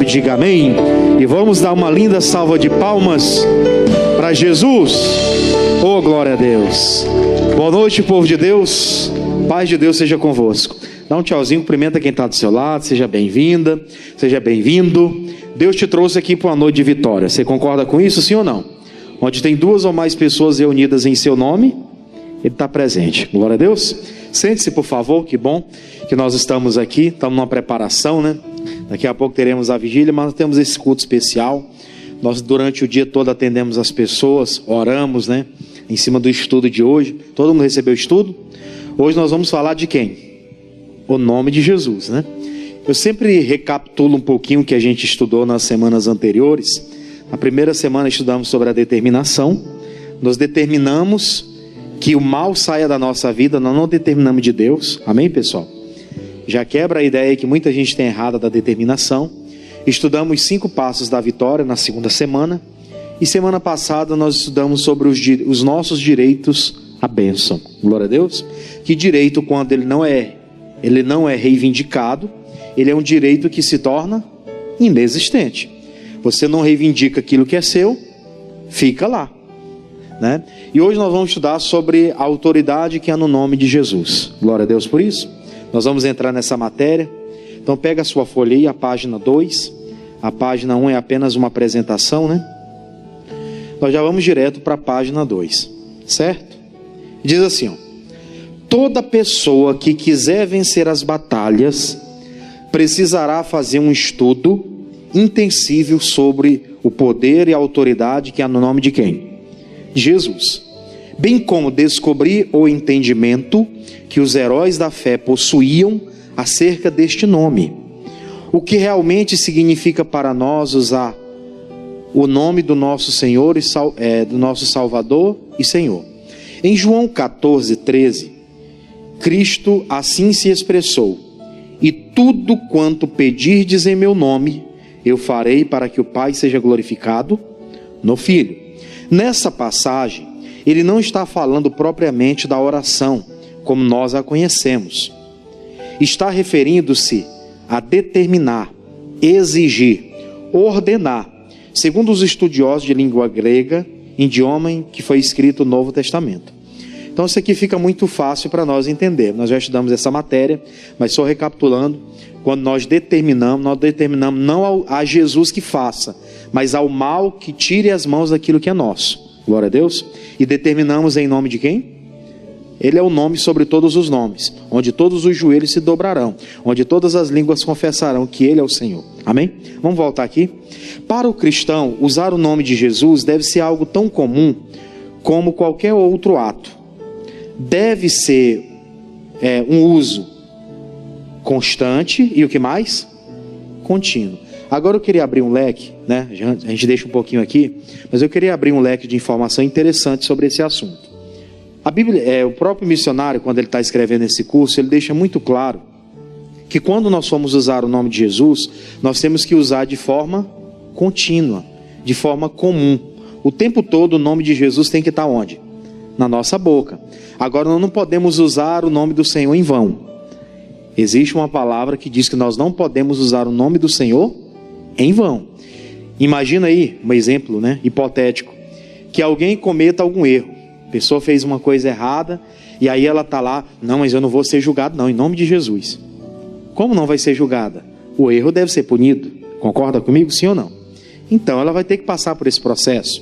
Diga amém. E vamos dar uma linda salva de palmas para Jesus. Oh, glória a Deus. Boa noite, povo de Deus. Paz de Deus seja convosco. Dá um tchauzinho, cumprimenta quem está do seu lado. Seja bem-vinda, seja bem-vindo. Deus te trouxe aqui para uma noite de vitória. Você concorda com isso, sim ou não? Onde tem duas ou mais pessoas reunidas em seu nome, Ele está presente. Glória a Deus. Sente-se, por favor. Que bom que nós estamos aqui. Estamos numa preparação, né? Daqui a pouco teremos a vigília, mas nós temos esse culto especial. Nós durante o dia todo atendemos as pessoas, oramos, né? Em cima do estudo de hoje. Todo mundo recebeu o estudo? Hoje nós vamos falar de quem? O nome de Jesus, né? Eu sempre recapitulo um pouquinho o que a gente estudou nas semanas anteriores. Na primeira semana estudamos sobre a determinação. Nós determinamos que o mal saia da nossa vida, nós não determinamos de Deus. Amém, pessoal? Já quebra a ideia que muita gente tem errada da determinação. Estudamos 5 passos da vitória na segunda semana. E semana passada nós estudamos sobre os nossos direitos à bênção. Glória a Deus. Que direito, quando ele não é reivindicado, ele é um direito que se torna inexistente. Você não reivindica aquilo que é seu, fica lá, né? E hoje nós vamos estudar sobre a autoridade que há no nome de Jesus. Glória a Deus por isso. Nós vamos entrar nessa matéria. Então pega a sua folha aí, a página 2. A página 1 é apenas uma apresentação, né? Nós já vamos direto para a página 2, certo? Diz assim, ó: toda pessoa que quiser vencer as batalhas precisará fazer um estudo intensivo sobre o poder e a autoridade que há no nome de quem? Jesus. Bem como descobrir o entendimento que os heróis da fé possuíam acerca deste nome. O que realmente significa para nós usar o nome do nosso Senhor do nosso Salvador e Senhor. Em João 14:13, Cristo assim se expressou: e tudo quanto pedirdes em meu nome, eu farei para que o Pai seja glorificado no Filho. Nessa passagem, ele não está falando propriamente da oração, como nós a conhecemos. Está referindo-se a determinar, exigir, ordenar, segundo os estudiosos de língua grega, idioma em que foi escrito o Novo Testamento. Então isso aqui fica muito fácil para nós entender. Nós já estudamos essa matéria, mas só recapitulando, quando nós determinamos não a Jesus que faça, mas ao mal que tire as mãos daquilo que é nosso. Glória a Deus. E determinamos em nome de quem? Ele é o nome sobre todos os nomes, onde todos os joelhos se dobrarão, onde todas as línguas confessarão que Ele é o Senhor. Amém? Vamos voltar aqui. Para o cristão, usar o nome de Jesus deve ser algo tão comum como qualquer outro ato. Deve ser um uso constante e o que mais? Contínuo. Agora eu queria abrir um leque, né? A gente deixa um pouquinho aqui, mas eu queria abrir um leque de informação interessante sobre esse assunto. A Bíblia, o próprio missionário, quando ele está escrevendo esse curso, ele deixa muito claro que quando nós formos usar o nome de Jesus, nós temos que usar de forma contínua, de forma comum. O tempo todo o nome de Jesus tem que estar onde? Na nossa boca. Agora nós não podemos usar o nome do Senhor em vão. Existe uma palavra que diz que nós não podemos usar o nome do Senhor em vão. Imagina aí, um exemplo, né, hipotético, que alguém cometa algum erro. A pessoa fez uma coisa errada, e aí ela está lá: não, mas eu não vou ser julgado não, em nome de Jesus. Como não vai ser julgada? O erro deve ser punido. Concorda comigo, sim ou não? Então ela vai ter que passar por esse processo.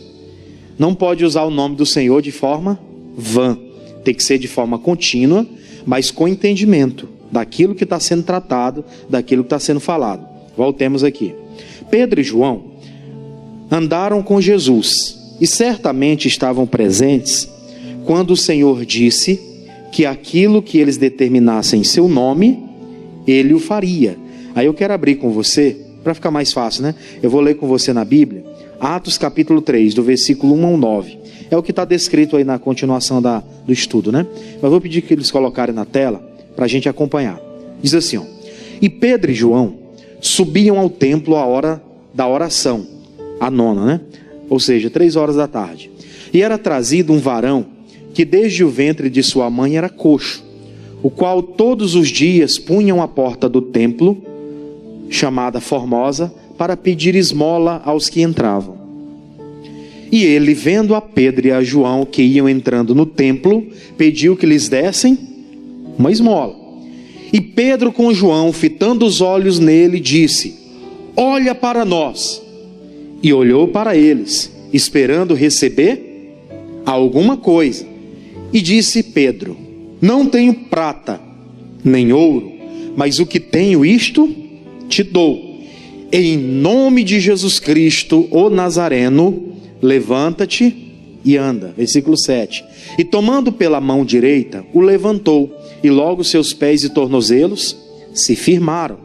Não pode usar o nome do Senhor de forma vã. Tem que ser de forma contínua, mas com entendimento daquilo que está sendo tratado, daquilo que está sendo falado. Voltemos aqui. Pedro e João andaram com Jesus e certamente estavam presentes quando o Senhor disse que aquilo que eles determinassem em seu nome, Ele o faria. Aí eu quero abrir com você, para ficar mais fácil, né? Eu vou ler com você na Bíblia, Atos capítulo 3, do versículo 1 ao 9. É o que está descrito aí na continuação do estudo, né? Mas vou pedir que eles colocarem na tela, para a gente acompanhar. Diz assim, ó: e Pedro e João subiam ao templo à hora da oração, a nona, né? Ou seja, 3 horas da tarde. E era trazido um varão que desde o ventre de sua mãe era coxo, o qual todos os dias punham à porta do templo, chamada Formosa, para pedir esmola aos que entravam. E ele, vendo a Pedro e a João que iam entrando no templo, pediu que lhes dessem uma esmola. E Pedro, com João, fitando os olhos nele, disse: olha para nós. E olhou para eles, esperando receber alguma coisa. E disse Pedro: não tenho prata, nem ouro, mas o que tenho, isto te dou. Em nome de Jesus Cristo, o Nazareno, levanta-te e anda. Versículo 7. E tomando pela mão direita, o levantou, e logo seus pés e tornozelos se firmaram.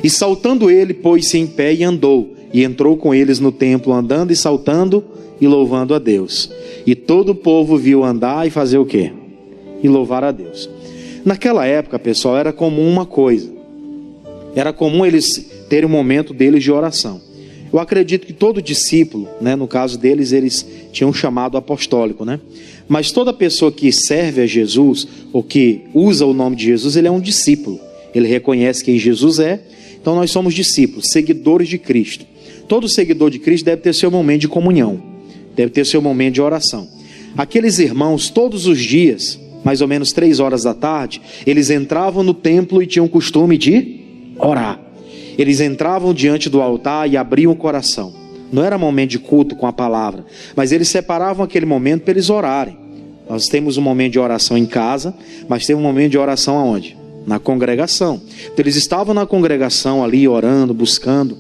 E saltando ele, pôs-se em pé e andou, e entrou com eles no templo, andando e saltando e louvando a Deus. E todo o povo viu andar e fazer o quê? E louvar a Deus. Naquela época, pessoal, era comum uma coisa. Era comum eles terem um momento deles de oração. Eu acredito que todo discípulo, né, no caso deles, eles tinham um chamado apostólico, né? Mas toda pessoa que serve a Jesus, ou que usa o nome de Jesus, ele é um discípulo. Ele reconhece quem Jesus é. Então nós somos discípulos, seguidores de Cristo. Todo seguidor de Cristo deve ter seu momento de comunhão, deve ter seu momento de oração. Aqueles irmãos, todos os dias, mais ou menos 3 horas da tarde, eles entravam no templo e tinham o costume de orar. Eles entravam diante do altar e abriam o coração. Não era momento de culto com a palavra, mas eles separavam aquele momento para eles orarem. Nós temos um momento de oração em casa, mas temos um momento de oração aonde? Na congregação. Então eles estavam na congregação ali orando, buscando.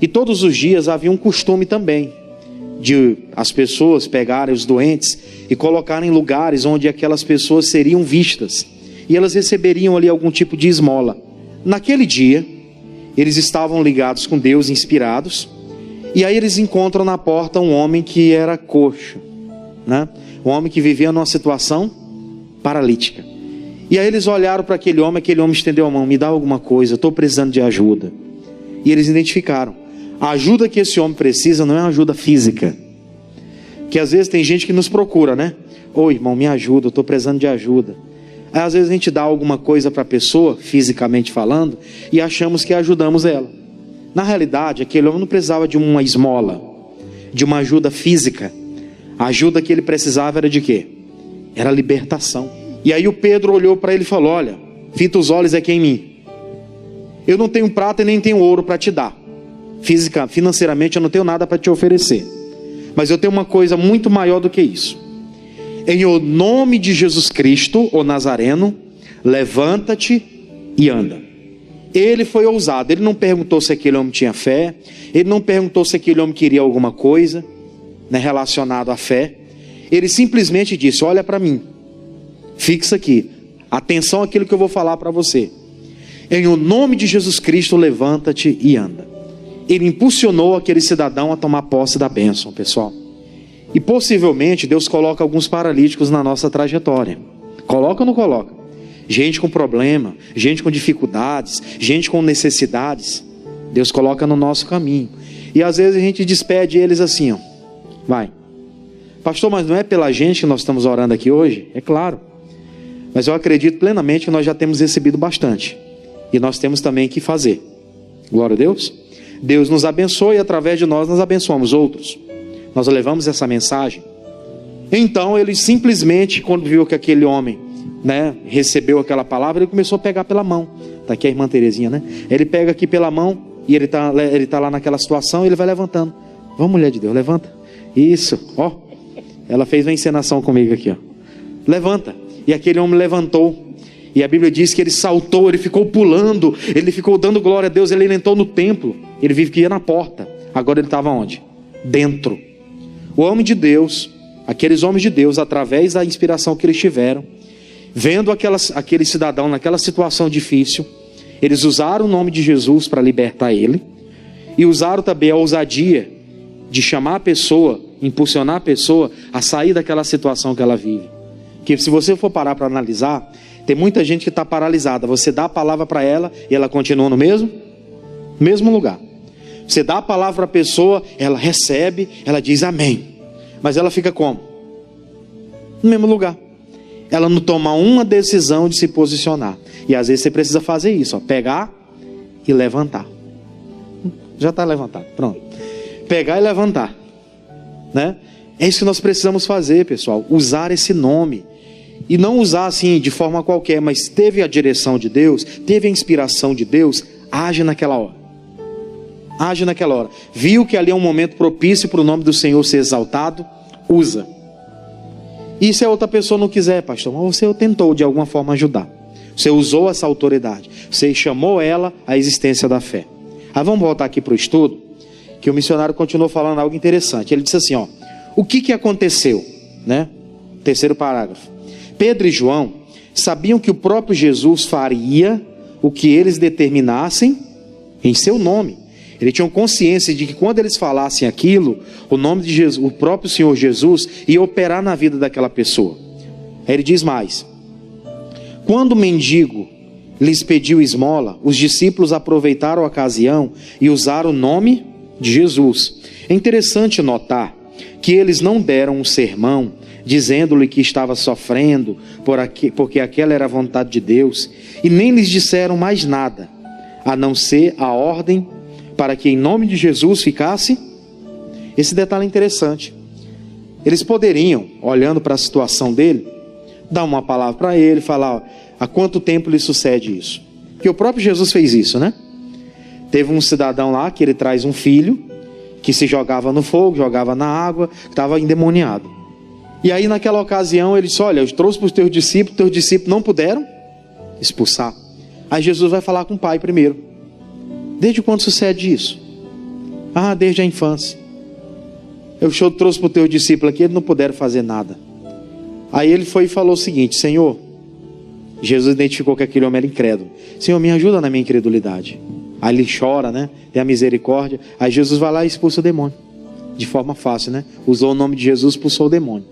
E todos os dias havia um costume também de as pessoas pegarem os doentes e colocarem em lugares onde aquelas pessoas seriam vistas, e elas receberiam ali algum tipo de esmola. Naquele dia eles estavam ligados com Deus, inspirados, e aí eles encontram na porta um homem que era coxo, né? Um homem que vivia numa situação paralítica. E aí eles olharam para aquele homem estendeu a mão: me dá alguma coisa, eu estou precisando de ajuda. E eles identificaram: a ajuda que esse homem precisa não é uma ajuda física, que às vezes tem gente que nos procura, né? Ô irmão, me ajuda, eu estou precisando de ajuda. Aí às vezes a gente dá alguma coisa para a pessoa, fisicamente falando, e achamos que ajudamos ela. Na realidade, aquele homem não precisava de uma esmola, de uma ajuda física. A ajuda que ele precisava era de quê? Era libertação. E aí o Pedro olhou para ele e falou: olha, fita os olhos aqui em mim. Eu não tenho prata e nem tenho ouro para te dar. Financeiramente eu não tenho nada para te oferecer. Mas eu tenho uma coisa muito maior do que isso. Em o nome de Jesus Cristo, o Nazareno, levanta-te e anda. Ele foi ousado. Ele não perguntou se aquele homem tinha fé. Ele não perguntou se aquele homem queria alguma coisa, né, relacionado à fé. Ele simplesmente disse: olha para mim, fixa aqui, atenção àquilo que eu vou falar para você. Em o nome de Jesus Cristo, levanta-te e anda. Ele impulsionou aquele cidadão a tomar posse da bênção, pessoal. E possivelmente Deus coloca alguns paralíticos na nossa trajetória. Coloca ou não coloca? Gente com problema, gente com dificuldades, gente com necessidades. Deus coloca no nosso caminho. E às vezes a gente despede eles assim, ó. Vai. Pastor, mas não é pela gente que nós estamos orando aqui hoje? É claro. Mas eu acredito plenamente que nós já temos recebido bastante. E nós temos também que fazer. Glória a Deus. Deus nos abençoa e através de nós abençoamos outros. Nós levamos essa mensagem. Então ele simplesmente, quando viu que aquele homem, né, recebeu aquela palavra, ele começou a pegar pela mão. Está aqui a irmã Terezinha, né? Ele pega aqui pela mão e ele tá lá naquela situação e ele vai levantando. Vamos, mulher de Deus, levanta. Isso, ó. Ela fez uma encenação comigo aqui, ó. Levanta. E aquele homem levantou. E a Bíblia diz que ele saltou, ele ficou pulando, ele ficou dando glória a Deus, ele entrou no templo. Ele vivia na porta. Agora ele estava onde? Dentro. O homem de Deus, aqueles homens de Deus, através da inspiração que eles tiveram, vendo aquele cidadão naquela situação difícil, eles usaram o nome de Jesus para libertar ele, e usaram também a ousadia de chamar a pessoa, impulsionar a pessoa a sair daquela situação que ela vive. Que se você for parar para analisar, tem muita gente que está paralisada. Você dá a palavra para ela e ela continua no mesmo lugar. Você dá a palavra para a pessoa, ela recebe, ela diz amém. Mas ela fica como? No mesmo lugar. Ela não toma uma decisão de se posicionar. E às vezes você precisa fazer isso, ó, pegar e levantar. Já está levantado, pronto. Pegar e levantar, né? É isso que nós precisamos fazer, pessoal, usar esse nome. E não usar assim de forma qualquer, mas teve a direção de Deus, teve a inspiração de Deus, age naquela hora. Age naquela hora. Viu que ali é um momento propício para o nome do Senhor ser exaltado, usa. E se a outra pessoa não quiser, pastor, mas você tentou de alguma forma ajudar. Você usou essa autoridade, você chamou ela à existência da fé. Aí vamos voltar aqui para o estudo, que o missionário continuou falando algo interessante. Ele disse assim, ó, o que aconteceu, né? Terceiro parágrafo. Pedro e João sabiam que o próprio Jesus faria o que eles determinassem em seu nome. Eles tinham consciência de que quando eles falassem aquilo, o nome de Jesus, o próprio Senhor Jesus ia operar na vida daquela pessoa. Aí ele diz mais: quando o mendigo lhes pediu esmola, os discípulos aproveitaram a ocasião e usaram o nome de Jesus. É interessante notar que eles não deram um sermão dizendo-lhe que estava sofrendo porque aquela era a vontade de Deus, e nem lhes disseram mais nada, a não ser a ordem para que em nome de Jesus ficasse. Esse detalhe é interessante. Eles poderiam, olhando para a situação dele, dar uma palavra para ele, falar, ó, há quanto tempo lhe sucede isso? Porque o próprio Jesus fez isso, né? Teve um cidadão lá que ele traz um filho que se jogava no fogo, jogava na água, estava endemoniado. E aí naquela ocasião ele disse, olha, eu trouxe para os teus discípulos não puderam expulsar. Aí Jesus vai falar com o pai primeiro. Desde quando sucede isso? Ah, desde a infância. Eu trouxe para o teu discípulo aqui, eles não puderam fazer nada. Aí ele foi e falou o seguinte, Senhor, Jesus identificou que aquele homem era incrédulo. Senhor, me ajuda na minha incredulidade. Aí ele chora, né? Tem a misericórdia. Aí Jesus vai lá e expulsa o demônio. De forma fácil, né? Usou o nome de Jesus, expulsou o demônio.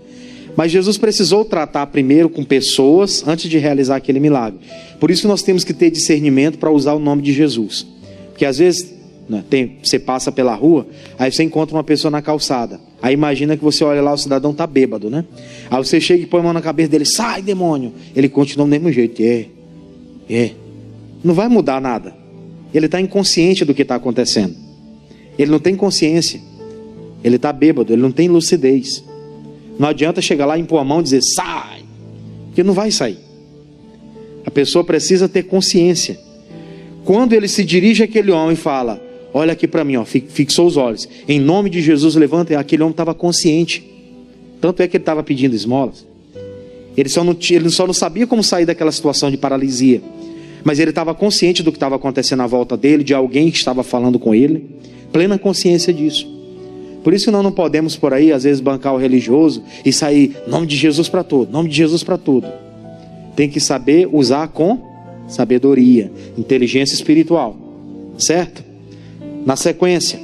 Mas Jesus precisou tratar primeiro com pessoas antes de realizar aquele milagre. Por isso nós temos que ter discernimento para usar o nome de Jesus. Porque às vezes, né, você passa pela rua, aí você encontra uma pessoa na calçada. Aí imagina que você olha lá, o cidadão está bêbado, né? Aí você chega e põe a mão na cabeça dele, sai demônio! Ele continua do mesmo jeito, não vai mudar nada. Ele está inconsciente do que está acontecendo. Ele não tem consciência. Ele está bêbado, ele não tem lucidez. Não adianta chegar lá, impor a mão e dizer, sai! Porque não vai sair. A pessoa precisa ter consciência. Quando ele se dirige àquele homem e fala, olha aqui para mim, ó, fixou os olhos, em nome de Jesus, levanta, aquele homem estava consciente. Tanto é que ele estava pedindo esmolas. Ele só não sabia como sair daquela situação de paralisia. Mas ele estava consciente do que estava acontecendo à volta dele, de alguém que estava falando com ele. Plena consciência disso. Por isso que nós não podemos por aí, às vezes, bancar o religioso e sair, nome de Jesus para tudo, nome de Jesus para tudo. Tem que saber usar com sabedoria, inteligência espiritual. Certo? Na sequência,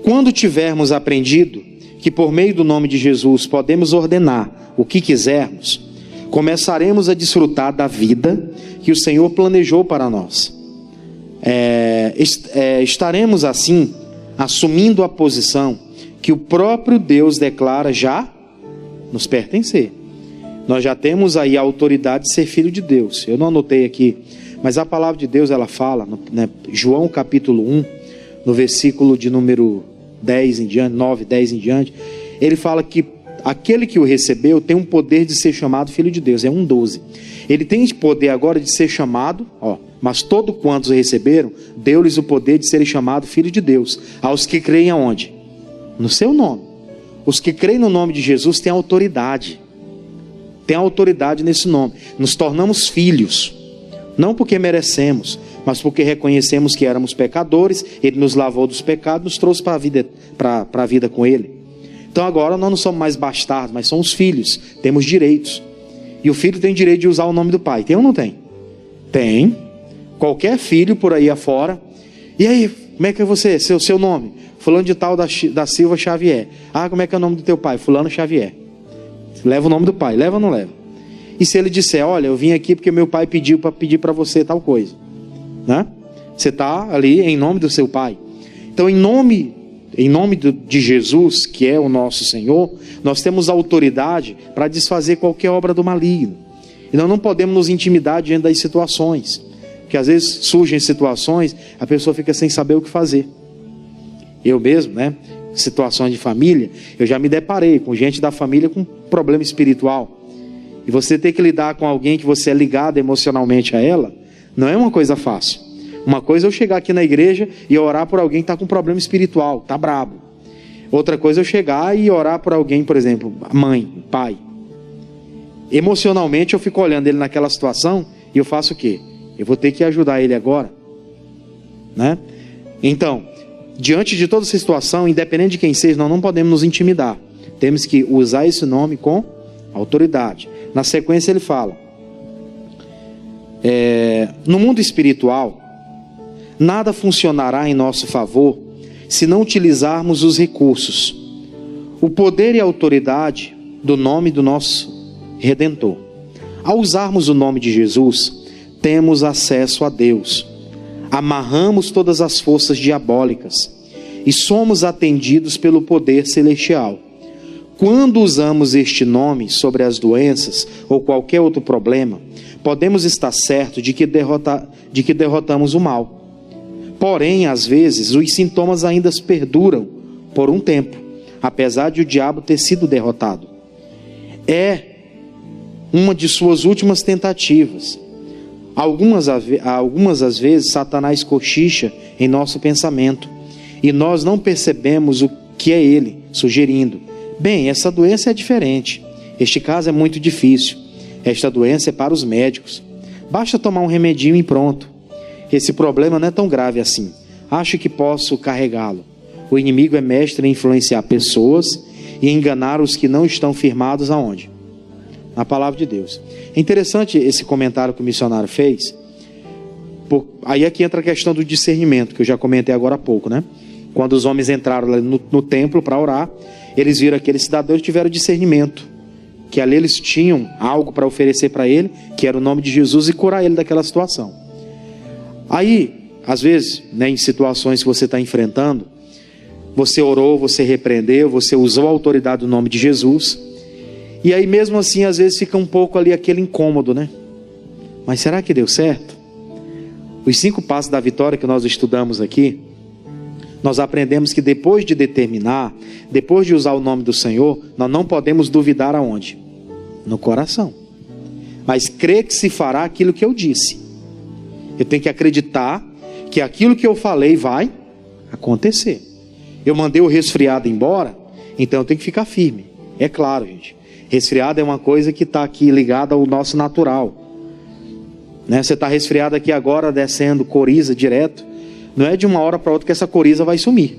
quando tivermos aprendido que por meio do nome de Jesus podemos ordenar o que quisermos, começaremos a desfrutar da vida que o Senhor planejou para nós. Estaremos assim assumindo a posição que o próprio Deus declara já nos pertencer. Nós já temos aí a autoridade de ser filho de Deus. Eu não anotei aqui, mas a palavra de Deus ela fala, né, João capítulo 1, no versículo de número 10 em diante, 9, 10 em diante, ele fala que aquele que o recebeu tem um poder de ser chamado filho de Deus, é 1:12. Ele tem poder agora de ser chamado, mas todo quantos receberam, deu-lhes o poder de serem chamados filho de Deus, aos que creem aonde? No seu nome. Os que creem no nome de Jesus têm autoridade. Tem autoridade nesse nome. Nos tornamos filhos, não porque merecemos, mas porque reconhecemos que éramos pecadores, Ele nos lavou dos pecados, nos trouxe para a vida com Ele. Então agora nós não somos mais bastardos, mas somos filhos, temos direitos. E o filho tem direito de usar o nome do pai, tem ou não tem? Tem. Qualquer filho por aí afora. E aí, como é que é você? Seu nome? Fulano de tal da Silva Xavier. Ah, como é que é o nome do teu pai? Fulano Xavier. Leva o nome do pai, leva ou não leva? E se ele disser, olha, eu vim aqui porque meu pai pediu para pedir para você tal coisa, né? Você está ali em nome do seu pai. Então em nome de Jesus, que é o nosso Senhor, nós temos autoridade para desfazer qualquer obra do maligno. E nós não podemos nos intimidar diante das situações. Porque às vezes surgem situações, a pessoa fica sem saber o que fazer. Eu mesmo, né? Situações de família, eu já me deparei com gente da família com problema espiritual. E você ter que lidar com alguém que você é ligado emocionalmente a ela, não é uma coisa fácil. Uma coisa é eu chegar aqui na igreja e orar por alguém que está com problema espiritual, está brabo. Outra coisa é eu chegar e orar por alguém, por exemplo, a mãe, o pai. Emocionalmente eu fico olhando ele naquela situação e eu faço o quê? Eu vou ter que ajudar ele agora, né? Então, diante de toda essa situação, independente de quem seja, nós não podemos nos intimidar. Temos que usar esse nome com autoridade. Na sequência ele fala, no mundo espiritual, nada funcionará em nosso favor se não utilizarmos os recursos, o poder e a autoridade do nome do nosso Redentor. Ao usarmos o nome de Jesus, temos acesso a Deus. Amarramos todas as forças diabólicas e somos atendidos pelo poder celestial. Quando usamos este nome sobre as doenças ou qualquer outro problema, podemos estar certos de que derrotamos o mal. Porém, às vezes, os sintomas ainda perduram por um tempo, apesar de o diabo ter sido derrotado. É uma de suas últimas tentativas. Algumas às vezes, Satanás cochicha em nosso pensamento e nós não percebemos o que é ele sugerindo. Bem, essa doença é diferente. Este caso é muito difícil. Esta doença é para os médicos. Basta tomar um remedinho e pronto. Esse problema não é tão grave assim. Acho que posso carregá-lo. O inimigo é mestre em influenciar pessoas e enganar os que não estão firmados aonde? Na palavra de Deus. É interessante esse comentário que o missionário fez. Aí aqui entra a questão do discernimento, que eu já comentei agora há pouco, né? Quando os homens entraram no templo para orar, eles viram aqueles cidadãos e tiveram discernimento. Que ali eles tinham algo para oferecer para ele, que era o nome de Jesus, e curar ele daquela situação. Aí, às vezes, né, em situações que você está enfrentando, você orou, você repreendeu, você usou a autoridade do nome de Jesus, e aí mesmo assim, às vezes fica um pouco ali aquele incômodo, né? Mas será que deu certo? Os 5 passos da vitória que nós estudamos aqui, nós aprendemos que depois de determinar, depois de usar o nome do Senhor, nós não podemos duvidar aonde? No coração. Mas crer que se fará aquilo que eu disse. Eu tenho que acreditar que aquilo que eu falei vai acontecer. Eu mandei o resfriado embora, então eu tenho que ficar firme. É claro, gente. Resfriado é uma coisa que está aqui ligada ao nosso natural. Né? Você está resfriado aqui agora, descendo coriza direto. Não é de uma hora para outra que essa coriza vai sumir.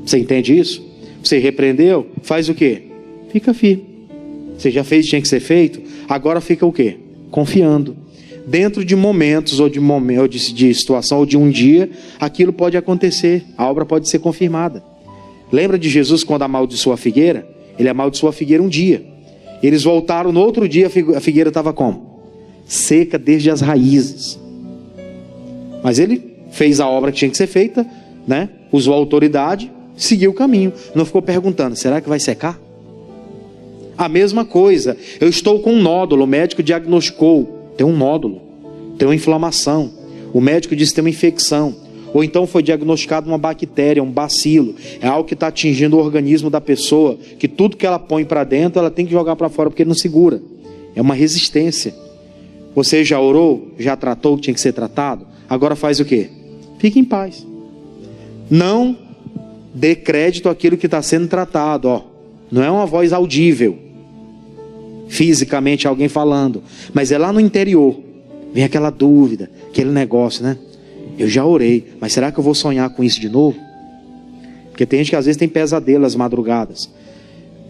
Você entende isso? Você repreendeu, faz o quê? Fica firme. Você já fez o que tinha que ser feito, agora fica o quê? Confiando. Dentro de momentos ou de situação ou de um dia, aquilo pode acontecer, a obra pode ser confirmada. Lembra de Jesus quando amaldiçoou a figueira? Ele amaldiçoou a figueira um dia. Eles voltaram no outro dia, a figueira estava como? Seca desde as raízes. Mas ele fez a obra que tinha que ser feita, né? Usou a autoridade, seguiu o caminho. Não ficou perguntando, será que vai secar? A mesma coisa, eu estou com um nódulo, o médico diagnosticou, tem um nódulo, tem uma inflamação. O médico disse que tem uma infecção. Ou então foi diagnosticado uma bactéria, um bacilo. É algo que está atingindo o organismo da pessoa, que tudo que ela põe para dentro, ela tem que jogar para fora, porque não segura. É uma resistência. Você já orou? Já tratou o que tinha que ser tratado? Agora faz o quê? Fique em paz. Não dê crédito àquilo que está sendo tratado. Ó. Não é uma voz audível, fisicamente alguém falando, mas é lá no interior. Vem aquela dúvida, aquele negócio, né? Eu já orei, mas será que eu vou sonhar com isso de novo? Porque tem gente que às vezes tem pesadelo às madrugadas.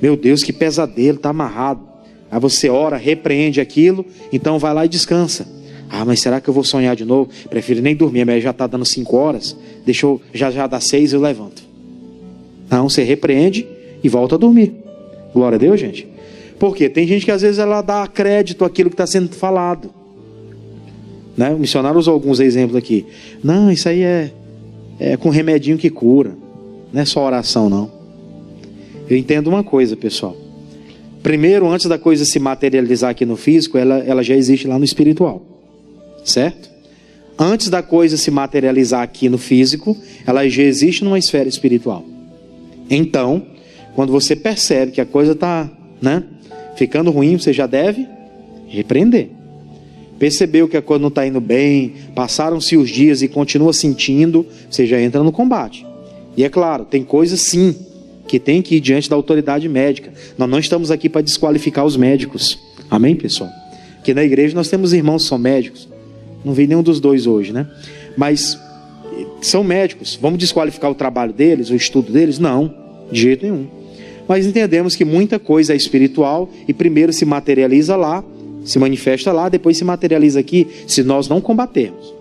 Meu Deus, que pesadelo, está amarrado. Aí você ora, repreende aquilo, então vai lá e descansa. Ah, mas será que eu vou sonhar de novo? Prefiro nem dormir, mas já está dando 5 horas, já dá 6 eu levanto. Não, você repreende e volta a dormir. Glória a Deus, gente. Porque tem gente que às vezes ela dá crédito àquilo que está sendo falado. Né? O missionário usou alguns exemplos aqui. Não, isso aí é com remedinho que cura. Não é só oração, não. Eu entendo uma coisa, pessoal. Primeiro, antes da coisa se materializar aqui no físico, ela já existe lá no espiritual. Certo? Antes da coisa se materializar aqui no físico, ela já existe numa esfera espiritual. Então, quando você percebe que a coisa está, ficando ruim, você já deve repreender. Percebeu que a coisa não está indo bem, passaram-se os dias e continua sentindo, você já entra no combate. E é claro, tem coisas sim, que tem que ir diante da autoridade médica. Nós não estamos aqui para desqualificar os médicos. Amém, pessoal? Aqui na igreja nós temos irmãos que são médicos. Não vi nenhum dos dois hoje, Mas são médicos. Vamos desqualificar o trabalho deles, o estudo deles? Não, de jeito nenhum. Mas entendemos que muita coisa é espiritual e primeiro se materializa lá, se manifesta lá, depois se materializa aqui, se nós não combatermos.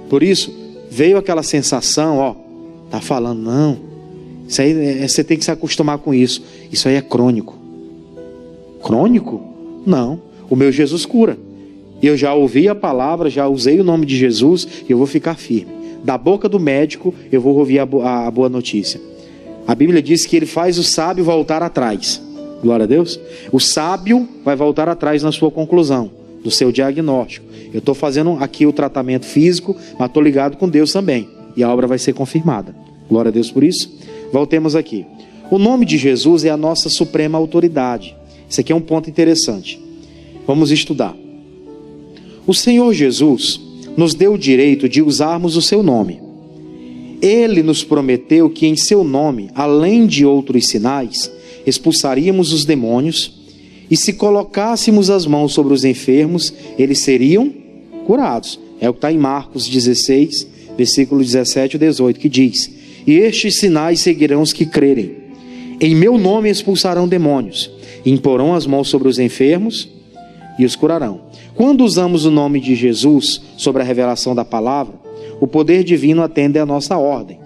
Por isso, veio aquela sensação, tá falando, não, isso aí, você tem que se acostumar com isso. Isso aí é crônico. Crônico? Não. O meu Jesus cura. Eu já ouvi a palavra, já usei o nome de Jesus, e eu vou ficar firme. Da boca do médico, eu vou ouvir a boa notícia. A Bíblia diz que ele faz o sábio voltar atrás. Glória a Deus. O sábio vai voltar atrás na sua conclusão, do seu diagnóstico. Eu estou fazendo aqui o tratamento físico, mas estou ligado com Deus também. E a obra vai ser confirmada. Glória a Deus por isso. Voltemos aqui. O nome de Jesus é a nossa suprema autoridade. Isso aqui é um ponto interessante. Vamos estudar. O Senhor Jesus nos deu o direito de usarmos o seu nome. Ele nos prometeu que em seu nome, além de outros sinais, expulsaríamos os demônios, e se colocássemos as mãos sobre os enfermos, eles seriam curados. É o que está em Marcos 16, versículo 17 e 18, que diz: e estes sinais seguirão os que crerem. Em meu nome expulsarão demônios, e imporão as mãos sobre os enfermos e os curarão. Quando usamos o nome de Jesus sobre a revelação da palavra, o poder divino atende à nossa ordem,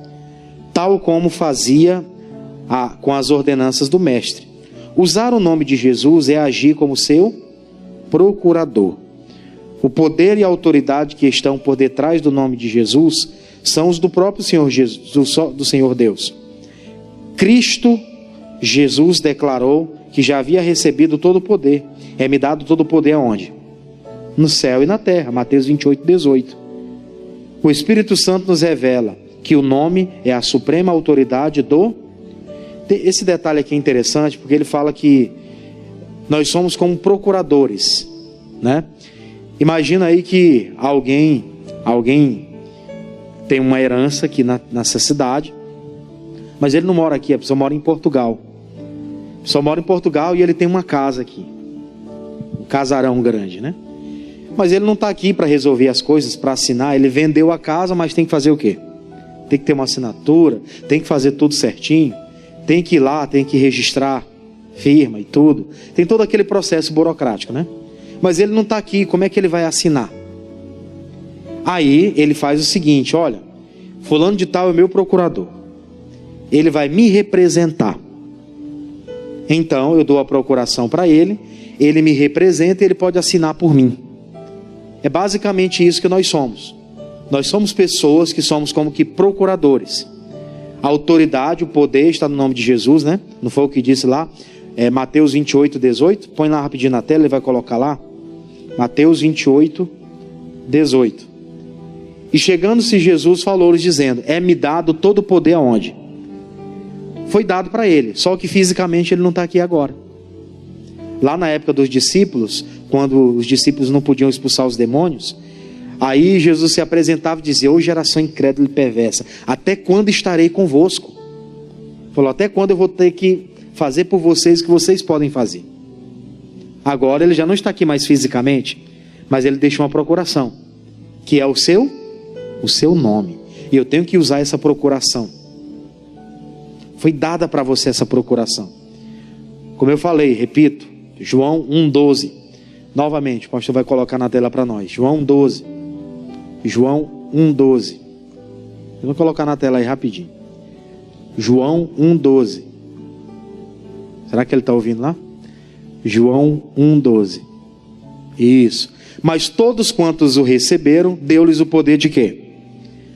tal como fazia com as ordenanças do Mestre. Usar o nome de Jesus é agir como seu procurador. O poder e a autoridade que estão por detrás do nome de Jesus são os do próprio Senhor Jesus, do Senhor Deus. Cristo Jesus declarou que já havia recebido todo o poder. É-me dado todo o poder aonde? No céu e na terra. Mateus 28, 18. O Espírito Santo nos revela que o nome é a suprema autoridade do... Esse detalhe aqui é interessante, porque ele fala que nós somos como procuradores, Imagina aí que alguém tem uma herança aqui nessa cidade, mas ele não mora aqui, a pessoa mora em Portugal. A pessoa mora em Portugal e ele tem uma casa aqui, um casarão grande, Mas ele não está aqui para resolver as coisas, para assinar. Ele vendeu a casa, mas tem que fazer o quê? Tem que ter uma assinatura, tem que fazer tudo certinho, tem que ir lá, tem que registrar firma e tudo. Tem todo aquele processo burocrático, Mas ele não está aqui, como é que ele vai assinar? Aí ele faz o seguinte: olha, fulano de tal é meu procurador, ele vai me representar. Então eu dou a procuração para ele, ele me representa e ele pode assinar por mim. É basicamente isso que nós somos. Nós somos pessoas que somos como que procuradores. A autoridade, o poder está no nome de Jesus, Não foi o que disse lá? Mateus 28, 18. Põe lá rapidinho na tela, ele vai colocar lá. Mateus 28, 18. E chegando-se Jesus falou-lhes dizendo: é-me dado todo o poder aonde? Foi dado para ele, só que fisicamente ele não está aqui agora. Lá na época dos discípulos, quando os discípulos não podiam expulsar os demônios, aí Jesus se apresentava e dizia: ô geração incrédula e perversa, até quando estarei convosco? Falou: até quando eu vou ter que fazer por vocês o que vocês podem fazer? Agora ele já não está aqui mais fisicamente, mas ele deixa uma procuração, que é o seu nome, e eu tenho que usar essa procuração. Foi dada para você essa procuração. Como eu falei, repito, João 1,12. Novamente, o pastor vai colocar na tela para nós. João 12. João 1,12. Eu vou colocar na tela aí rapidinho. João 1,12. Será que ele está ouvindo lá? João 1,12. Isso. Mas todos quantos o receberam, deu-lhes o poder de quê?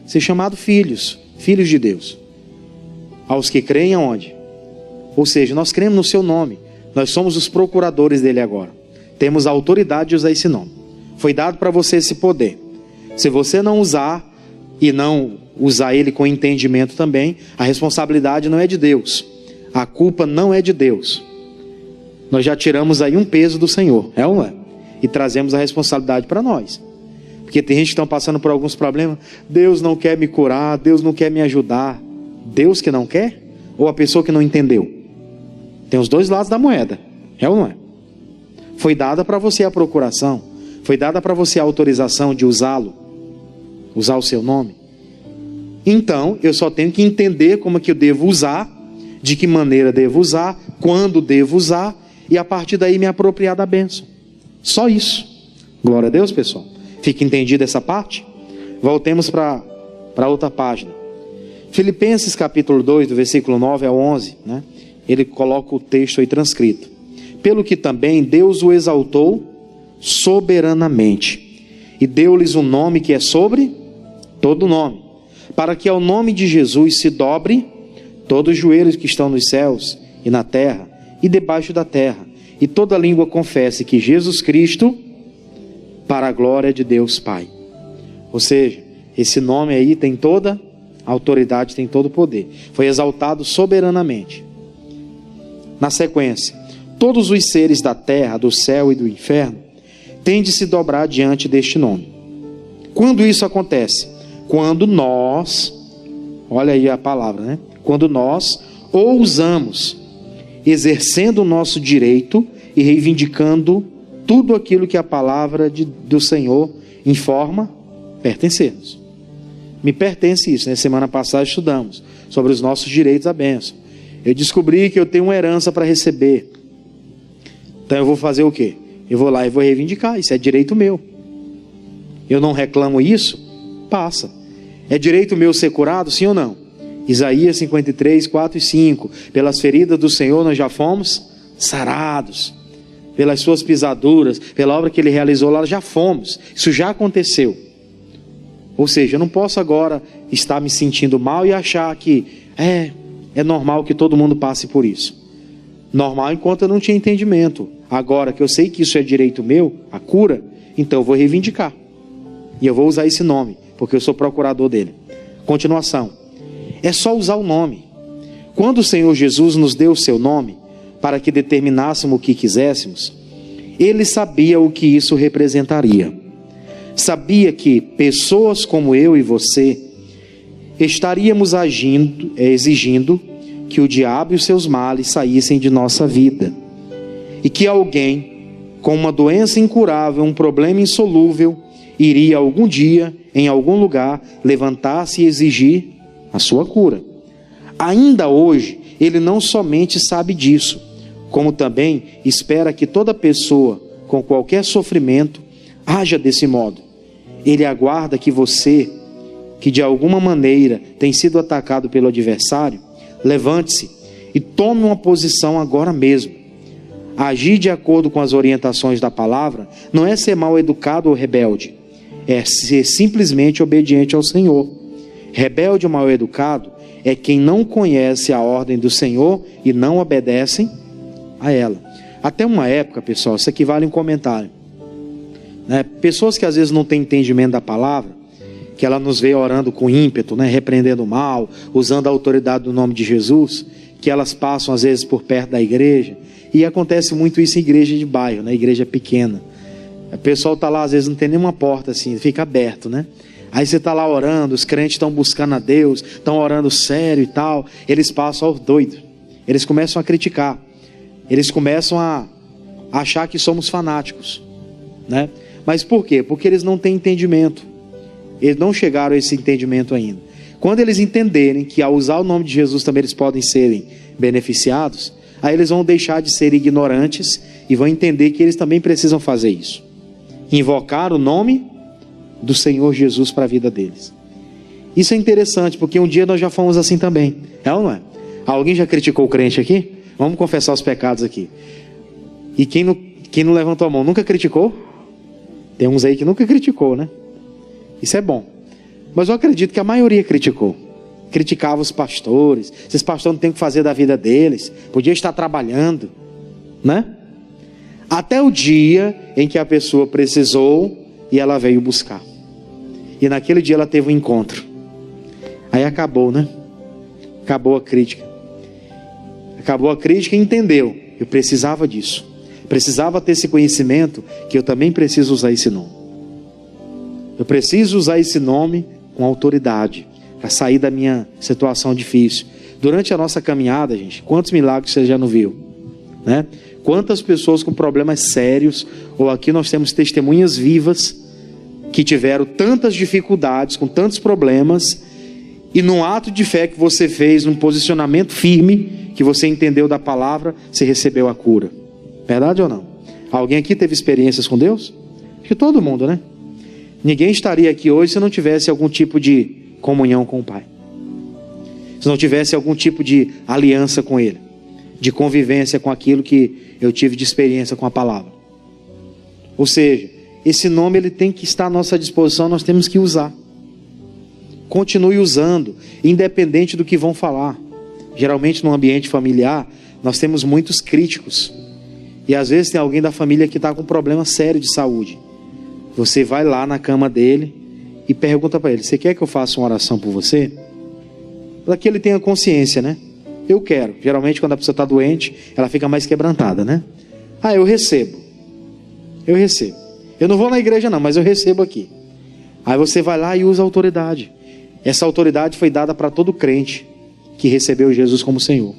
Ser chamado filhos. Filhos de Deus. Aos que creem aonde? Ou seja, nós cremos no seu nome. Nós somos os procuradores dele agora. Temos a autoridade de usar esse nome. Foi dado para você esse poder. Se você não usar e não usar ele com entendimento também, a responsabilidade não é de Deus. A culpa não é de Deus. Nós já tiramos aí um peso do Senhor, é ou não é? E trazemos a responsabilidade para nós. Porque tem gente que está passando por alguns problemas. Deus não quer me curar, Deus não quer me ajudar. Deus que não quer? Ou a pessoa que não entendeu? Tem os dois lados da moeda, é ou não é? Foi dada para você a procuração, foi dada para você a autorização de usá-lo, usar o seu nome. Então, eu só tenho que entender como é que eu devo usar, de que maneira devo usar, quando devo usar, e a partir daí me apropriar da bênção. Só isso. Glória a Deus, pessoal. Fica entendida essa parte? Voltemos para outra página. Filipenses capítulo 2, do versículo 9 ao 11, né? Ele coloca o texto aí transcrito. Pelo que também Deus o exaltou soberanamente, e deu-lhes um nome que é sobre todo nome, para que ao nome de Jesus se dobre todos os joelhos que estão nos céus e na terra e debaixo da terra, e toda língua confesse que Jesus Cristo, para a glória de Deus Pai. Ou seja, esse nome aí tem toda a autoridade, tem todo o poder. Foi exaltado soberanamente. Na sequência, todos os seres da terra, do céu e do inferno têm de se dobrar diante deste nome. Quando isso acontece? Quando nós, olha aí a palavra, né? Quando nós ousamos, exercendo o nosso direito e reivindicando tudo aquilo que a palavra do Senhor informa pertencermos. Me pertence isso, né? Semana passada estudamos sobre os nossos direitos à bênção. Eu descobri que eu tenho uma herança para receber. Então eu vou fazer o quê? Eu vou lá e vou reivindicar, isso é direito meu. Eu não reclamo isso? Passa. É direito meu ser curado, sim ou não? Isaías 53, 4 e 5. Pelas feridas do Senhor nós já fomos sarados. Pelas suas pisaduras, pela obra que Ele realizou lá, já fomos. Isso já aconteceu. Ou seja, eu não posso agora estar me sentindo mal e achar que é normal que todo mundo passe por isso. Normal enquanto eu não tinha entendimento. Agora que eu sei que isso é direito meu, a cura, então eu vou reivindicar. E eu vou usar esse nome, porque eu sou procurador dele. Continuação. É só usar o nome. Quando o Senhor Jesus nos deu o seu nome, para que determinássemos o que quiséssemos, Ele sabia o que isso representaria. Sabia que pessoas como eu e você estaríamos exigindo que o diabo e os seus males saíssem de nossa vida. E que alguém com uma doença incurável, um problema insolúvel, iria algum dia, em algum lugar, levantar-se e exigir a sua cura. Ainda hoje, Ele não somente sabe disso, como também espera que toda pessoa com qualquer sofrimento haja desse modo. Ele aguarda que você, que de alguma maneira tem sido atacado pelo adversário, levante-se e tome uma posição agora mesmo. Agir de acordo com as orientações da palavra não é ser mal educado ou rebelde, é ser simplesmente obediente ao Senhor. Rebelde ou mal educado é quem não conhece a ordem do Senhor e não obedecem a ela. Até uma época, pessoal, isso aqui vale um comentário, né? Pessoas que às vezes não têm entendimento da palavra, que ela nos vê orando com ímpeto, né? Repreendendo o mal, usando a autoridade do nome de Jesus, que elas passam às vezes por perto da igreja, e acontece muito isso em igreja de bairro, né? Igreja pequena. O pessoal está lá, às vezes não tem nenhuma porta assim, fica aberto, né? Aí você está lá orando, os crentes estão buscando a Deus, estão orando sério e tal, eles passam aos doidos, eles começam a criticar, eles começam a achar que somos fanáticos, né? Mas por quê? Porque eles não têm entendimento, eles não chegaram a esse entendimento ainda. Quando eles entenderem que ao usar o nome de Jesus também eles podem serem beneficiados, aí eles vão deixar de ser ignorantes e vão entender que eles também precisam fazer isso, invocar o nome do Senhor Jesus para a vida deles. Isso é interessante, porque um dia nós já fomos assim também, é ou não é? Alguém já criticou o crente aqui? Vamos confessar os pecados aqui. E quem não levantou a mão, nunca criticou? Tem uns aí que nunca criticou, né? Isso é bom. Mas eu acredito que a maioria criticou. Criticava os pastores. Esses pastores não têm o que fazer da vida deles. Podia estar trabalhando, né? Até o dia em que a pessoa precisou e ela veio buscar. E naquele dia ela teve um encontro. Aí acabou, né? Acabou a crítica. Acabou a crítica e entendeu. Eu precisava disso. Precisava ter esse conhecimento que eu também preciso usar esse nome. Eu preciso usar esse nome com autoridade para sair da minha situação difícil. Durante a nossa caminhada, gente, quantos milagres você já não viu, né? Quantas pessoas com problemas sérios, ou aqui nós temos testemunhas vivas que tiveram tantas dificuldades, com tantos problemas, e num ato de fé que você fez, num posicionamento firme, que você entendeu da palavra, você recebeu a cura. Verdade ou não? Alguém aqui teve experiências com Deus? Acho que todo mundo, né? Ninguém estaria aqui hoje se não tivesse algum tipo de comunhão com o Pai. Se não tivesse algum tipo de aliança com Ele, de convivência com aquilo que eu tive de experiência com a palavra. Ou seja, esse nome ele tem que estar à nossa disposição, nós temos que usar. Continue usando, independente do que vão falar. Geralmente no ambiente familiar, nós temos muitos críticos. E às vezes tem alguém da família que está com um problema sério de saúde. Você vai lá na cama dele e pergunta para ele: você quer que eu faça uma oração por você? Para que ele tenha consciência, né? Eu quero. Geralmente quando a pessoa está doente, ela fica mais quebrantada, né? Eu recebo. Eu recebo. Eu não vou na igreja não, mas eu recebo aqui. Aí você vai lá e usa a autoridade. Essa autoridade foi dada para todo crente que recebeu Jesus como Senhor.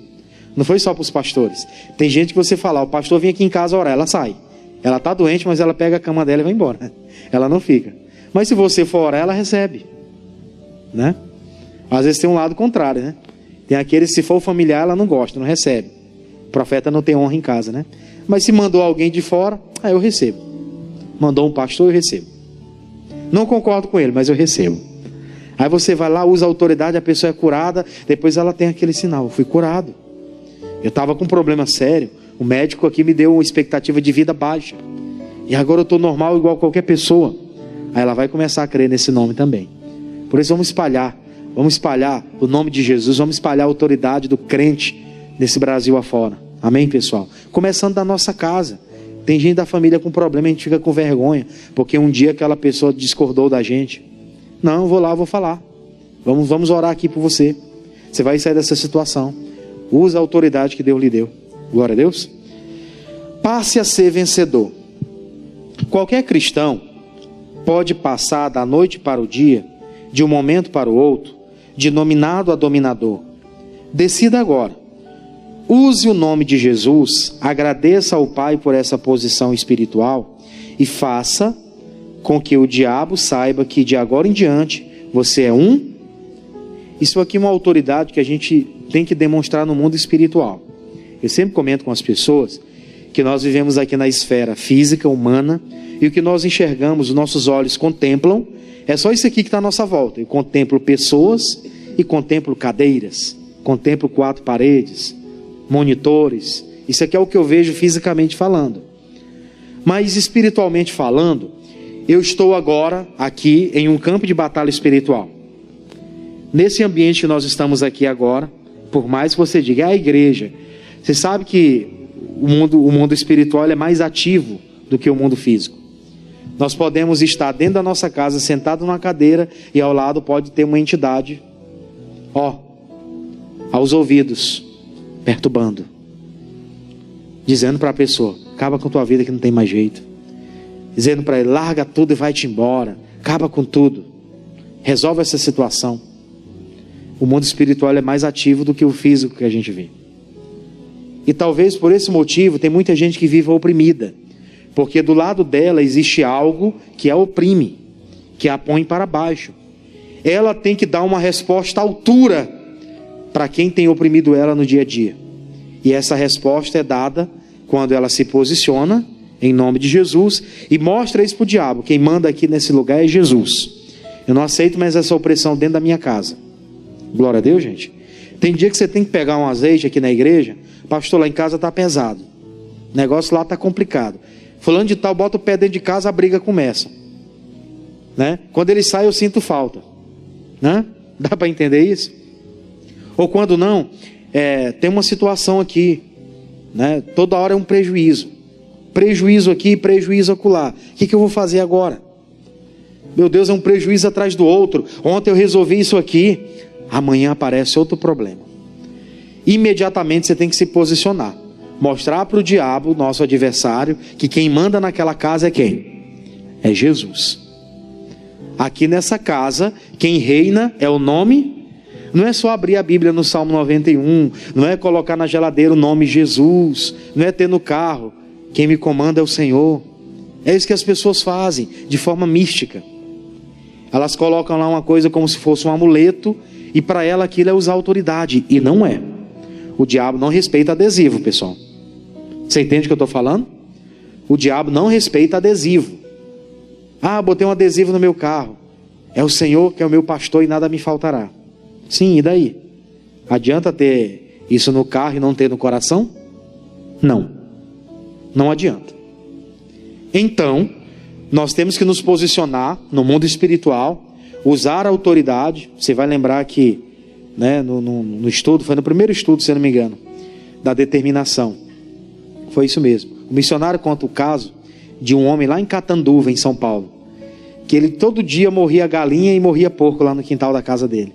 Não foi só para os pastores. Tem gente que você fala: o pastor vem aqui em casa orar, ela sai. Ela está doente, mas ela pega a cama dela e vai embora. Ela não fica. Mas se você for orar, ela recebe, né? Às vezes tem um lado contrário, né? Tem aqueles, se for familiar, ela não gosta, não recebe. O profeta não tem honra em casa, né? Mas se mandou alguém de fora, eu recebo. Mandou um pastor, eu recebo. Não concordo com ele, mas eu recebo. Aí você vai lá, usa a autoridade, a pessoa é curada, depois ela tem aquele sinal: eu fui curado. Eu estava com um problema sério, o médico aqui me deu uma expectativa de vida baixa, e agora eu estou normal igual qualquer pessoa. Aí ela vai começar a crer nesse nome também. Por isso vamos espalhar o nome de Jesus, vamos espalhar a autoridade do crente nesse Brasil afora. Amém, pessoal? Começando da nossa casa. Tem gente da família com problema, a gente fica com vergonha, porque um dia aquela pessoa discordou da gente. Não, eu vou lá, eu vou falar. Vamos orar aqui por você. Você vai sair dessa situação. Usa a autoridade que Deus lhe deu. Glória a Deus. Passe a ser vencedor. Qualquer cristão pode passar da noite para o dia, de um momento para o outro, de dominado a dominador. Decida agora. Use o nome de Jesus, agradeça ao Pai por essa posição espiritual e faça com que o diabo saiba que de agora em diante você é um. Isso aqui é uma autoridade que a gente tem que demonstrar no mundo espiritual. Eu sempre comento com as pessoas que nós vivemos aqui na esfera física, humana, e o que nós enxergamos, os nossos olhos contemplam, é só isso aqui que está à nossa volta. Eu contemplo pessoas e contemplo cadeiras, contemplo 4 paredes, monitores. Isso aqui é o que eu vejo fisicamente falando. Mas espiritualmente falando, eu estou agora aqui em um campo de batalha espiritual. Nesse ambiente que nós estamos aqui agora, por mais que você diga, é a igreja. Você sabe que o mundo espiritual é mais ativo do que o mundo físico. Nós podemos estar dentro da nossa casa, sentado numa cadeira, e ao lado pode ter uma entidade, aos ouvidos, perturbando, dizendo para a pessoa: acaba com tua vida que não tem mais jeito. Dizendo para ele: larga tudo e vai-te embora, acaba com tudo, resolve essa situação. O mundo espiritual é mais ativo do que o físico que a gente vê. E talvez por esse motivo tem muita gente que vive oprimida, porque do lado dela existe algo que a oprime, que a põe para baixo. Ela tem que dar uma resposta à altura para quem tem oprimido ela no dia a dia. E essa resposta é dada quando ela se posiciona em nome de Jesus e mostra isso para o diabo: quem manda aqui nesse lugar é Jesus. Eu não aceito mais essa opressão dentro da minha casa. Glória a Deus, gente. Tem dia que você tem que pegar um azeite aqui na igreja: pastor, lá em casa está pesado, o negócio lá está complicado. Fulano de tal bota o pé dentro de casa, a briga começa, né? Quando ele sai eu sinto falta, né? Dá para entender isso? Ou quando não, tem uma situação aqui, né? Toda hora é um prejuízo. Prejuízo aqui, prejuízo acolá. O que eu vou fazer agora? Meu Deus, é um prejuízo atrás do outro. Ontem eu resolvi isso aqui. Amanhã aparece outro problema. Imediatamente você tem que se posicionar. Mostrar para o diabo, nosso adversário, que quem manda naquela casa é quem? É Jesus. Aqui nessa casa, quem reina é o nome. Não é só abrir a Bíblia no Salmo 91. Não é colocar na geladeira o nome Jesus. Não é ter no carro. Quem me comanda é o Senhor. É isso que as pessoas fazem, de forma mística. Elas colocam lá uma coisa como se fosse um amuleto, e para ela aquilo é usar autoridade, e não é. O diabo não respeita adesivo, pessoal. Você entende o que eu estou falando? O diabo não respeita adesivo. Ah, botei um adesivo no meu carro. É o Senhor que é o meu pastor e nada me faltará. Sim, e daí? Adianta ter isso no carro e não ter no coração? Não. Não adianta. Então, nós temos que nos posicionar no mundo espiritual, usar a autoridade. Você vai lembrar que, né, no estudo, foi no primeiro estudo, se eu não me engano, da determinação. Foi isso mesmo. O missionário conta o caso de um homem lá em Catanduva, em São Paulo, que ele todo dia morria galinha e morria porco lá no quintal da casa dele.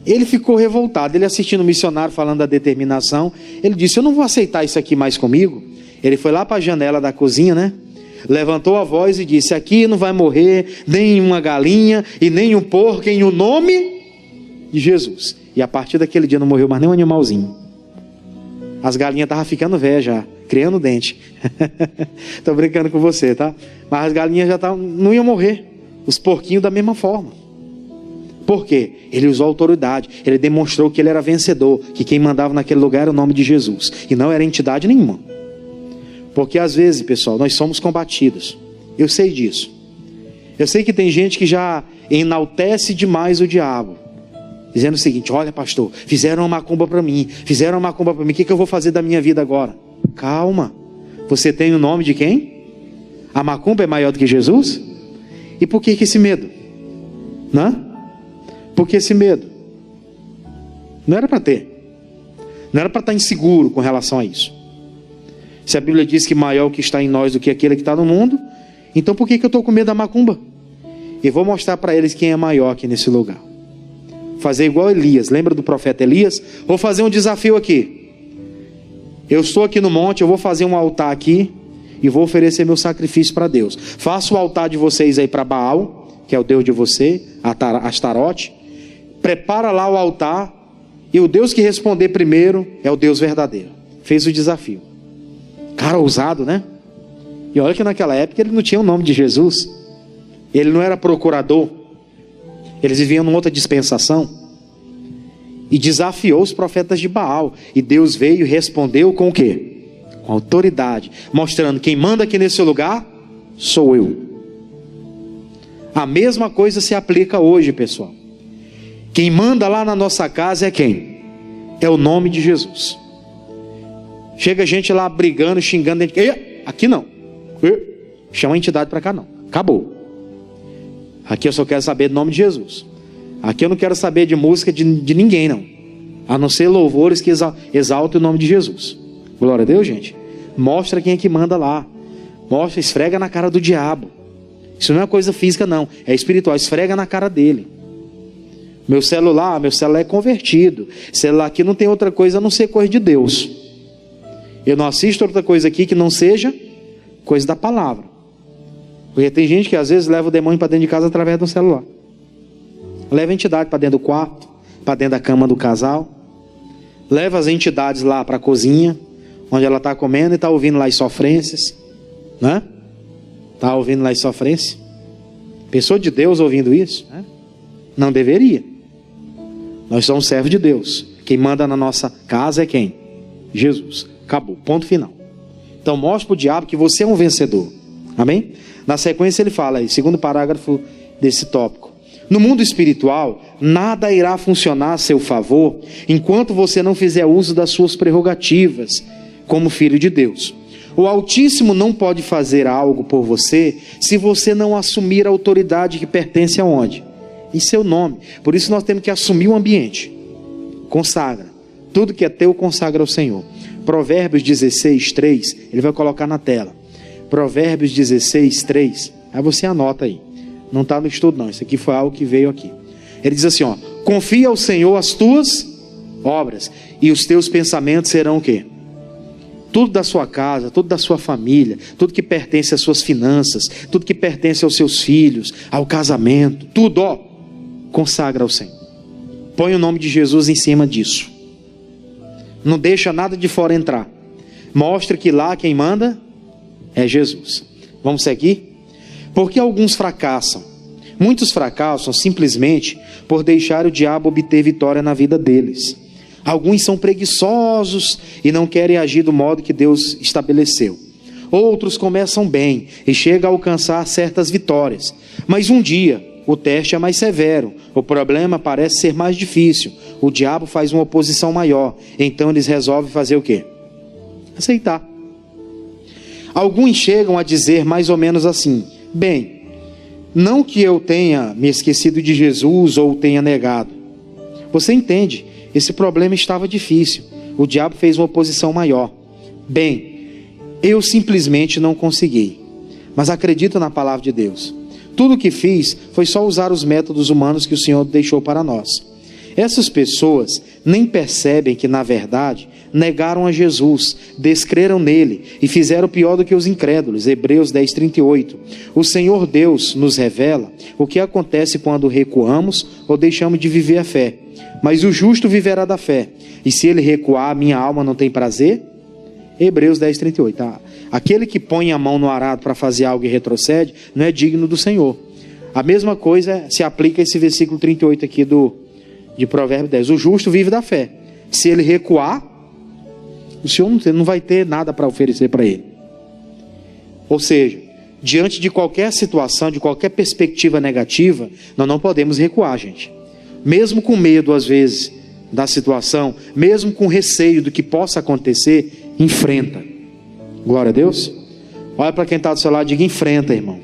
Ele ficou revoltado. Ele assistindo o missionário falando da determinação, ele disse: eu não vou aceitar isso aqui mais comigo. Ele foi lá para a janela da cozinha, né? Levantou a voz e disse: aqui não vai morrer nem uma galinha e nem um porco, em o nome de Jesus. E a partir daquele dia não morreu mais nem um animalzinho. As galinhas estavam ficando velhas já, criando dente. Estou brincando com você, tá? Mas as galinhas já não iam morrer. Os porquinhos da mesma forma. Por quê? Ele usou autoridade. Ele demonstrou que ele era vencedor, que quem mandava naquele lugar era o nome de Jesus, e não era entidade nenhuma. Porque às vezes, pessoal, nós somos combatidos. Eu sei disso. Eu sei que tem gente que já enaltece demais o diabo, dizendo o seguinte: olha, pastor, fizeram uma macumba para mim, o que eu vou fazer da minha vida agora? Calma, você tem o nome de quem? A macumba é maior do que Jesus? E por que esse medo? Não? Por que esse medo? Não era para ter. Não era para estar inseguro com relação a isso. Se a Bíblia diz que maior é o que está em nós do que aquele que está no mundo, então por que eu estou com medo da macumba? E vou mostrar para eles quem é maior aqui nesse lugar. Fazer igual Elias. Lembra do profeta Elias? Vou fazer um desafio aqui. Eu estou aqui no monte, eu vou fazer um altar aqui e vou oferecer meu sacrifício para Deus. Faça o altar de vocês aí para Baal, que é o Deus de você, Astarote. Prepara lá o altar, e o Deus que responder primeiro é o Deus verdadeiro. Fez o desafio. Cara ousado, né? E olha que naquela época ele não tinha o nome de Jesus. Ele não era procurador. Eles viviam numa outra dispensação. E desafiou os profetas de Baal. E Deus veio e respondeu com o quê? Com autoridade. Mostrando: quem manda aqui nesse lugar sou eu. A mesma coisa se aplica hoje, pessoal. Quem manda lá na nossa casa é quem? É o nome de Jesus. Chega gente lá brigando, xingando. Aqui não. Chama a entidade para cá não. Acabou. Aqui eu só quero saber do nome de Jesus. Aqui eu não quero saber de música de ninguém não. A não ser louvores que exaltem o nome de Jesus. Glória a Deus, gente. Mostra quem é que manda lá. Mostra, esfrega na cara do diabo. Isso não é coisa física não. É espiritual. Esfrega na cara dele. Meu celular é convertido. Celular aqui não tem outra coisa a não ser coisa de Deus. Eu não assisto outra coisa aqui que não seja coisa da palavra. Porque tem gente que às vezes leva o demônio para dentro de casa através do celular. Leva a entidade para dentro do quarto, para dentro da cama do casal. Leva as entidades lá para a cozinha, onde ela está comendo e está ouvindo lá as sofrências. Né? Está ouvindo lá as sofrências. Pessoa de Deus ouvindo isso? Né? Não deveria. Nós somos servos de Deus. Quem manda na nossa casa é quem? Jesus. Acabou, ponto final. Então mostra para o diabo que você é um vencedor. Amém? Na sequência ele fala aí, segundo parágrafo desse tópico: no mundo espiritual, nada irá funcionar a seu favor enquanto você não fizer uso das suas prerrogativas como filho de Deus. O Altíssimo não pode fazer algo por você se você não assumir a autoridade que pertence aonde? Em seu nome. Por isso nós temos que assumir o ambiente. Consagra. Tudo que é teu, consagra ao Senhor. Provérbios 16, 3, ele vai colocar na tela. Provérbios 16, 3. Aí você anota aí. Não está no estudo não, isso aqui foi algo que veio aqui. Ele diz assim, ó: confia ao Senhor as tuas obras, e os teus pensamentos serão o quê? Tudo da sua casa, tudo da sua família, tudo que pertence às suas finanças, tudo que pertence aos seus filhos, ao casamento, tudo, ó, consagra ao Senhor. Põe o nome de Jesus em cima disso. Não deixa nada de fora entrar. Mostra que lá quem manda é Jesus. Vamos seguir? Porque alguns fracassam. Muitos fracassam simplesmente por deixar o diabo obter vitória na vida deles. Alguns são preguiçosos e não querem agir do modo que Deus estabeleceu. Outros começam bem e chegam a alcançar certas vitórias. Mas um dia o teste é mais severo, o problema parece ser mais difícil, o diabo faz uma oposição maior, então eles resolvem fazer o quê? Aceitar. Alguns chegam a dizer mais ou menos assim: bem, não que eu tenha me esquecido de Jesus ou tenha negado. Você entende, esse problema estava difícil, o diabo fez uma oposição maior. Bem, eu simplesmente não consegui, mas acredito na palavra de Deus. Tudo o que fiz foi só usar os métodos humanos que o Senhor deixou para nós. Essas pessoas nem percebem que, na verdade, negaram a Jesus, descreram nele e fizeram pior do que os incrédulos. Hebreus 10:38. O Senhor Deus nos revela o que acontece quando recuamos ou deixamos de viver a fé. Mas o justo viverá da fé, e se ele recuar, minha alma não tem prazer? Hebreus 10:38. Aquele que põe a mão no arado para fazer algo e retrocede, não é digno do Senhor. A mesma coisa se aplica a esse versículo 38 aqui de Provérbios 10. O justo vive da fé. Se ele recuar, o Senhor não vai ter nada para oferecer para ele. Ou seja, diante de qualquer situação, de qualquer perspectiva negativa, nós não podemos recuar, gente. Mesmo com medo, às vezes, da situação, mesmo com receio do que possa acontecer, enfrenta. Glória a Deus. Olha para quem está do seu lado e diga: enfrenta, irmão.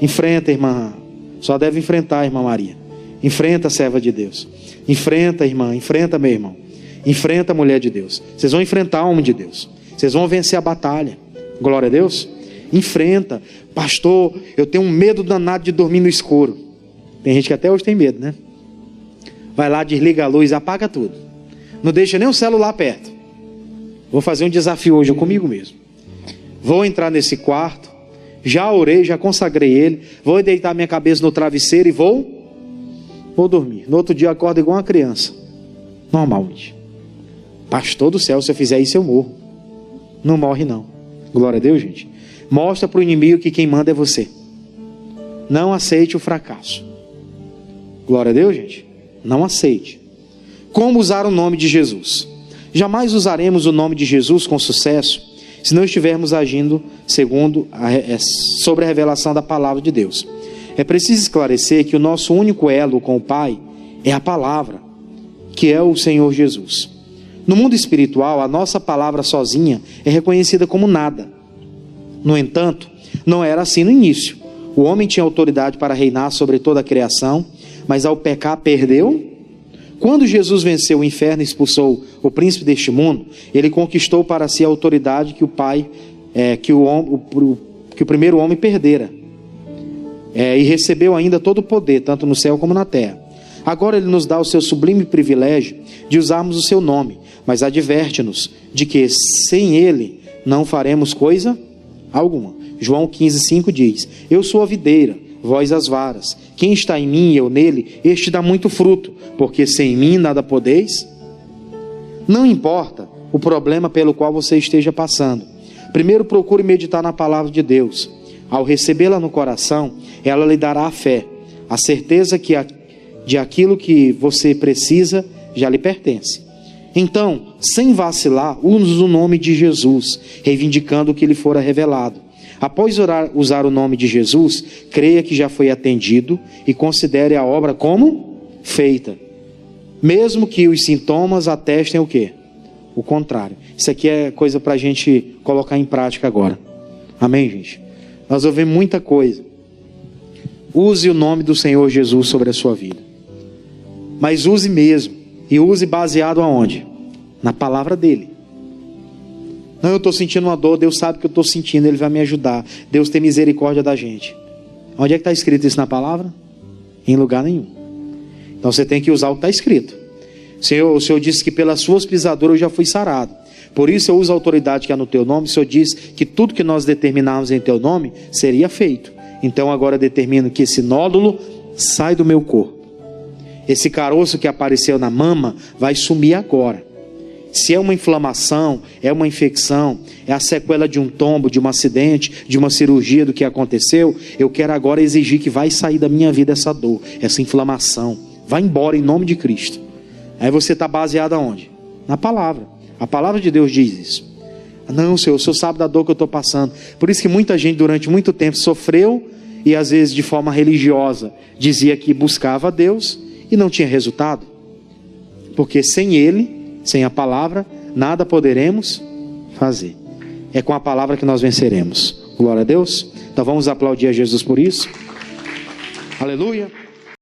Enfrenta, irmã. Só deve enfrentar, irmã Maria. Enfrenta, serva de Deus. Enfrenta, irmã. Enfrenta, meu irmão. Enfrenta, mulher de Deus. Vocês vão enfrentar o homem de Deus. Vocês vão vencer a batalha. Glória a Deus. Enfrenta. Pastor, eu tenho um medo danado de dormir no escuro. Tem gente que até hoje tem medo, né? Vai lá, desliga a luz, apaga tudo. Não deixa nem o celular perto. Vou fazer um desafio hoje comigo mesmo. Vou entrar nesse quarto, já orei, já consagrei ele, vou deitar minha cabeça no travesseiro e vou dormir. No outro dia eu acordo igual uma criança, normalmente. Pastor do céu, se eu fizer isso eu morro. Não morre não. Glória a Deus, gente. Mostra para o inimigo que quem manda é você. Não aceite o fracasso. Glória a Deus, gente. Não aceite. Como usar o nome de Jesus? Jamais usaremos o nome de Jesus com sucesso se não estivermos agindo sobre a revelação da palavra de Deus. É preciso esclarecer que o nosso único elo com o Pai é a palavra, que é o Senhor Jesus. No mundo espiritual, a nossa palavra sozinha é reconhecida como nada. No entanto, não era assim no início. O homem tinha autoridade para reinar sobre toda a criação, mas ao pecar perdeu. Quando Jesus venceu o inferno e expulsou o príncipe deste mundo, ele conquistou para si a autoridade que o primeiro homem perdera. E recebeu ainda todo o poder, tanto no céu como na terra. Agora ele nos dá o seu sublime privilégio de usarmos o seu nome, mas adverte-nos de que sem ele não faremos coisa alguma. João 15:5 diz: eu sou a videira, vós as varas. Quem está em mim e eu nele, este dá muito fruto, porque sem mim nada podeis. Não importa o problema pelo qual você esteja passando. Primeiro procure meditar na palavra de Deus. Ao recebê-la no coração, ela lhe dará a fé, a certeza de aquilo que você precisa já lhe pertence. Então, sem vacilar, use o nome de Jesus, reivindicando o que lhe fora revelado. Após usar o nome de Jesus, creia que já foi atendido e considere a obra como feita. Mesmo que os sintomas atestem o quê? O contrário. Isso aqui é coisa para a gente colocar em prática agora. Amém, gente? Nós ouvimos muita coisa. Use o nome do Senhor Jesus sobre a sua vida. Mas use mesmo. E use baseado aonde? Na palavra dele. Não, eu estou sentindo uma dor, Deus sabe que eu estou sentindo, Ele vai me ajudar. Deus tem misericórdia da gente. Onde é que está escrito isso na palavra? Em lugar nenhum. Então você tem que usar o que está escrito. O Senhor disse que pelas suas pisaduras eu já fui sarado. Por isso eu uso a autoridade que há no teu nome. O Senhor diz que tudo que nós determinarmos em teu nome seria feito. Então agora eu determino que esse nódulo sai do meu corpo. Esse caroço que apareceu na mama vai sumir agora. Se é uma inflamação, é uma infecção, é a sequela de um tombo, de um acidente, de uma cirurgia, do que aconteceu, eu quero agora exigir que vai sair da minha vida essa dor, essa inflamação. Vai embora em nome de Cristo. Aí você está baseado aonde? Na palavra. A palavra de Deus diz isso. Não, Senhor, o Senhor sabe da dor que eu estou passando. Por isso que muita gente durante muito tempo sofreu e às vezes de forma religiosa dizia que buscava a Deus e não tinha resultado. Porque sem Ele, sem a palavra, nada poderemos fazer. É com a palavra que nós venceremos. Glória a Deus. Então vamos aplaudir a Jesus por isso. Aleluia.